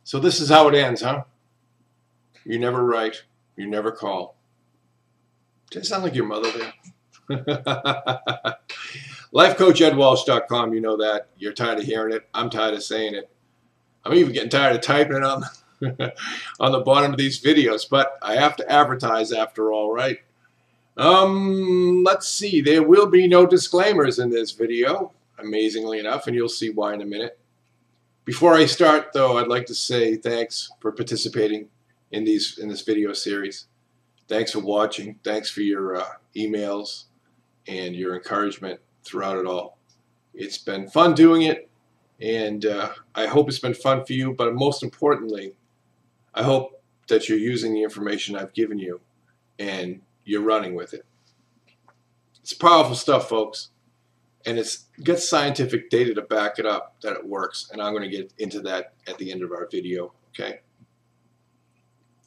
So this is how it ends, huh? You never write. You never call. Does it sound like your mother there? LifeCoachEdWalsh.com, you know that. You're tired of hearing it. I'm tired of saying it. I'm even getting tired of typing it on on the bottom of these videos, but I have to advertise after all, right? Let's see. There will be no disclaimers in this video, amazingly enough, and you'll see why in a minute. Before I start, though, I'd like to say thanks for participating in this video series. Thanks for watching. Thanks for your emails and your encouragement throughout it all. It's been fun doing it, and I hope it's been fun for you, but most importantly, I hope that you're using the information I've given you and you're running with it. It's powerful stuff, folks, and it's got scientific data to back it up that it works, and I'm going to get into that at the end of our video, okay?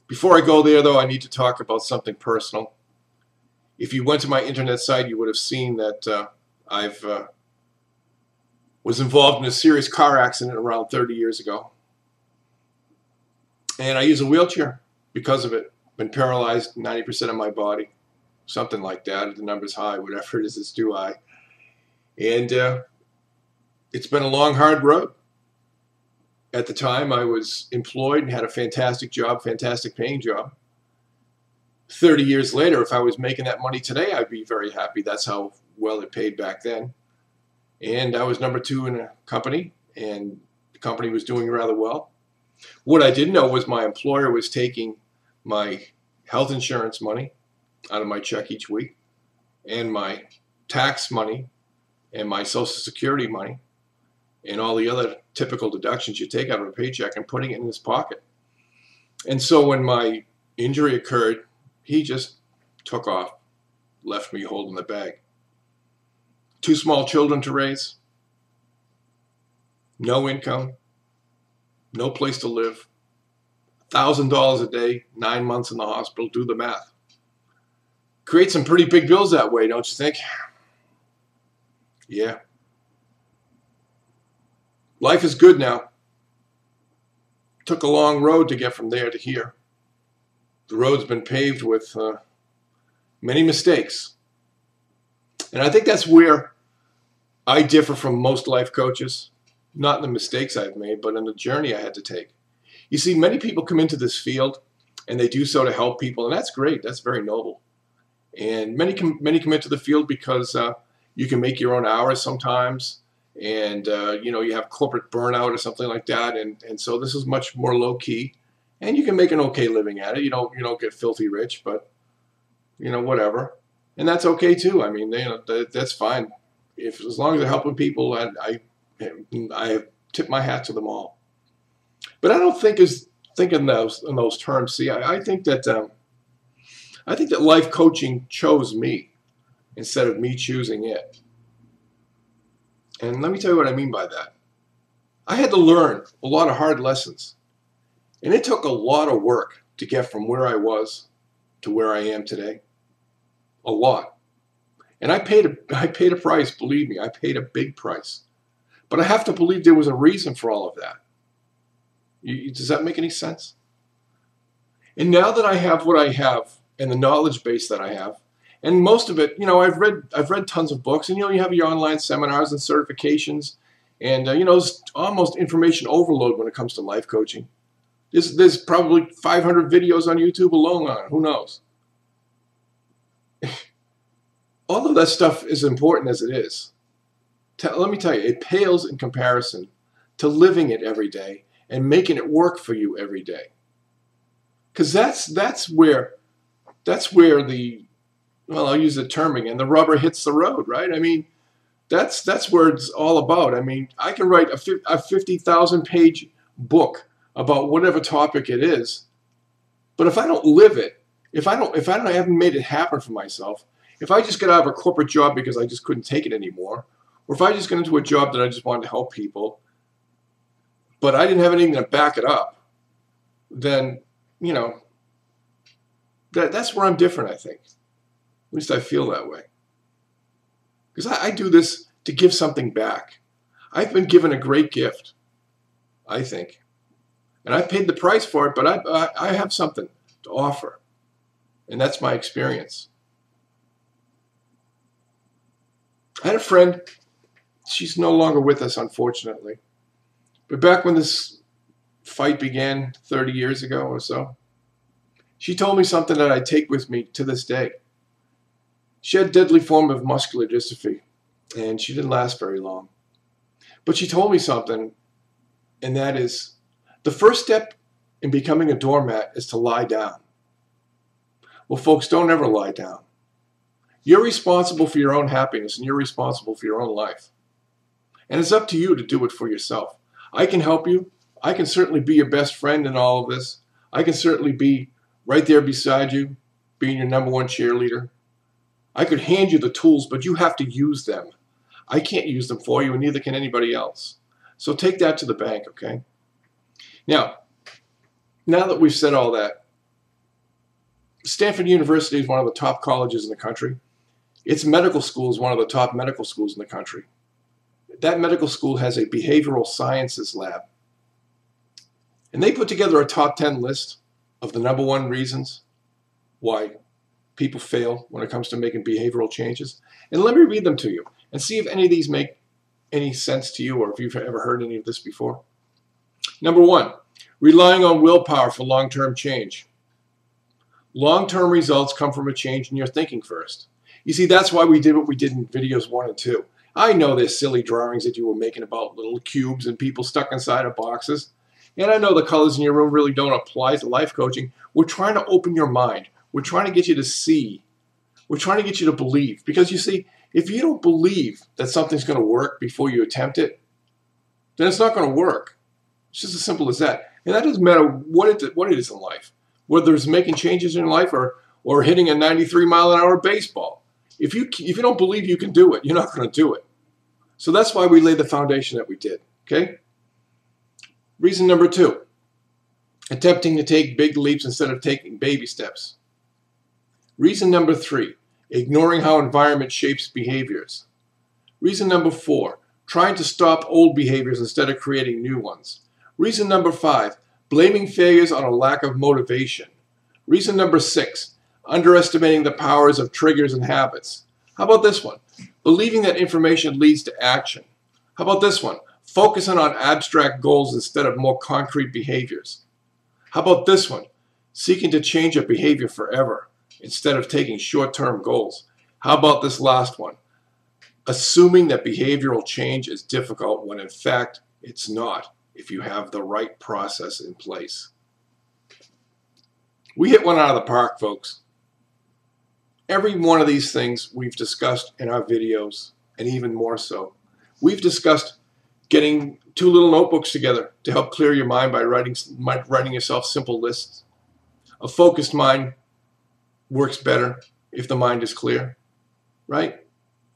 Before I go there, though, I need to talk about something personal. If you went to my internet site, you would have seen that I've was involved in a serious car accident around 30 years ago. And I use a wheelchair because of it. Been paralyzed 90% of my body. Something like that. The number's high. Whatever it is, it's too high. And it's been a long, hard road. At the time, I was employed and had a fantastic job, fantastic paying job. 30 years later, if I was making that money today, I'd be very happy. That's how well it paid back then. And I was number 2 in a company, and the company was doing rather well. What I didn't know was my employer was taking my health insurance money out of my check each week, and my tax money, and my Social Security money, and all the other typical deductions you take out of a paycheck, and putting it in his pocket. And so when my injury occurred, he just took off, left me holding the bag. 2 small children to raise, no income, no place to live, $1,000 a day, 9 months in the hospital. Do the math. Create some pretty big bills that way, don't you think? Yeah. Life is good now. Took a long road to get from there to here. The road's been paved with many mistakes. And I think that's where I differ from most life coaches. Not in the mistakes I've made, but in the journey I had to take. You see, many people come into this field, and they do so to help people, and that's great. That's very noble. And many come into the field because you can make your own hours sometimes, and you know, you have corporate burnout or something like that, and so this is much more low key, and you can make an okay living at it. You don't get filthy rich, but you know, whatever, and that's okay too. I mean, that's fine. As long as they're helping people, I tip my hat to them all. But I don't think in those terms. See, I think that life coaching chose me instead of me choosing it. And let me tell you what I mean by that. I had to learn a lot of hard lessons, and it took a lot of work to get from where I was to where I am today. A lot. And I paid a price, believe me, I paid a big price. But I have to believe there was a reason for all of that. Does that make any sense? And now that I have what I have and the knowledge base that I have, and most of it, you know, I've read tons of books, and you know, you have your online seminars and certifications, and you know, it's almost information overload when it comes to life coaching. There's probably 500 videos on YouTube alone on it. Who knows? All of that stuff is important as it is. Let me tell you, it pales in comparison to living it every day and making it work for you every day. Because that's where the, well, I'll use the term again, the rubber hits the road, right? I mean, that's where it's all about. I mean, I can write a 50,000-page book about whatever topic it is, but if I don't live it, if I haven't made it happen for myself, if I just get out of a corporate job because I just couldn't take it anymore, or if I just got into a job that I just wanted to help people, but I didn't have anything to back it up, then, you know, that's where I'm different, I think. At least I feel that way. Because I do this to give something back. I've been given a great gift, I think. And I paid the price for it, but I have something to offer. And that's my experience. I had a friend, she's no longer with us, unfortunately. But back when this fight began 30 years ago or so, she told me something that I take with me to this day. She had a deadly form of muscular dystrophy, and she didn't last very long. But she told me something, and that is, the first step in becoming a doormat is to lie down. Well, folks, don't ever lie down. You're responsible for your own happiness, and you're responsible for your own life. And it's up to you to do it for yourself. I can help you. I can certainly be your best friend in all of this. I can certainly be right there beside you, being your #1 cheerleader. I could hand you the tools, but you have to use them. I can't use them for you, and neither can anybody else. So take that to the bank, okay? Now that we've said all that, Stanford University is one of the top colleges in the country. Its medical school is one of the top medical schools in the country. That medical school has a behavioral sciences lab. And they put together a top 10 list of the #1 reasons why people fail when it comes to making behavioral changes. And let me read them to you and see if any of these make any sense to you or if you've ever heard any of this before. #1, relying on willpower for long-term change. Long-term results come from a change in your thinking first. You see, that's why we did what we did in videos 1 and 2. I know there's silly drawings that you were making about little cubes and people stuck inside of boxes. And I know the colors in your room really don't apply to life coaching. We're trying to open your mind. We're trying to get you to see. We're trying to get you to believe. Because you see, if you don't believe that something's going to work before you attempt it, then it's not going to work. It's just as simple as that. And that doesn't matter what it is in life. Whether it's making changes in your life or hitting a 93-mile-an-hour baseball. If you don't believe you can do it, you're not going to do it. So that's why we laid the foundation that we did. Okay? Reason #2, attempting to take big leaps instead of taking baby steps. Reason #3, ignoring how environment shapes behaviors. Reason #4, trying to stop old behaviors instead of creating new ones. Reason #5, blaming failures on a lack of motivation. Reason #6, underestimating the powers of triggers and habits. How about this one? Believing that information leads to action. How about this one? Focusing on abstract goals instead of more concrete behaviors. How about this one? Seeking to change a behavior forever instead of taking short-term goals. How about this last one? Assuming that behavioral change is difficult when in fact it's not if you have the right process in place. We hit one out of the park, folks. Every one of these things we've discussed in our videos, and even more so. We've discussed getting 2 little notebooks together to help clear your mind by writing yourself simple lists. A focused mind works better if the mind is clear, right?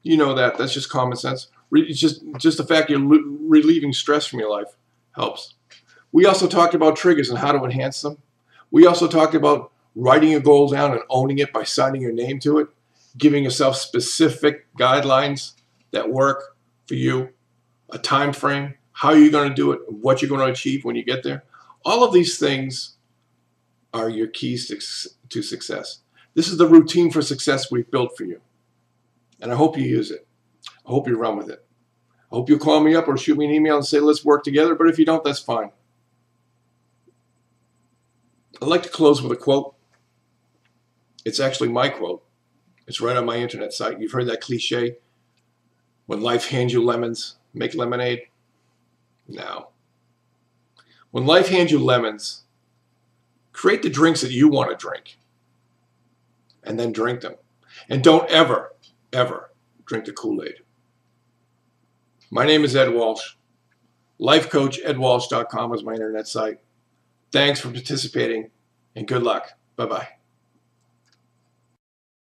You know that. That's just common sense. It's just the fact you're relieving stress from your life helps. We also talked about triggers and how to enhance them. We also talked about writing your goal down and owning it by signing your name to it, giving yourself specific guidelines that work for you, a time frame, how you're going to do it, what you're going to achieve when you get there. All of these things are your keys to success. This is the routine for success we've built for you. And I hope you use it. I hope you run with it. I hope you'll call me up or shoot me an email and say, let's work together. But if you don't, that's fine. I'd like to close with a quote. It's actually my quote. It's right on my internet site. You've heard that cliche, when life hands you lemons, make lemonade. No. When life hands you lemons, create the drinks that you want to drink and then drink them. And don't ever, ever drink the Kool-Aid. My name is Ed Walsh. LifeCoachEdWalsh.com is my internet site. Thanks for participating and good luck. Bye-bye.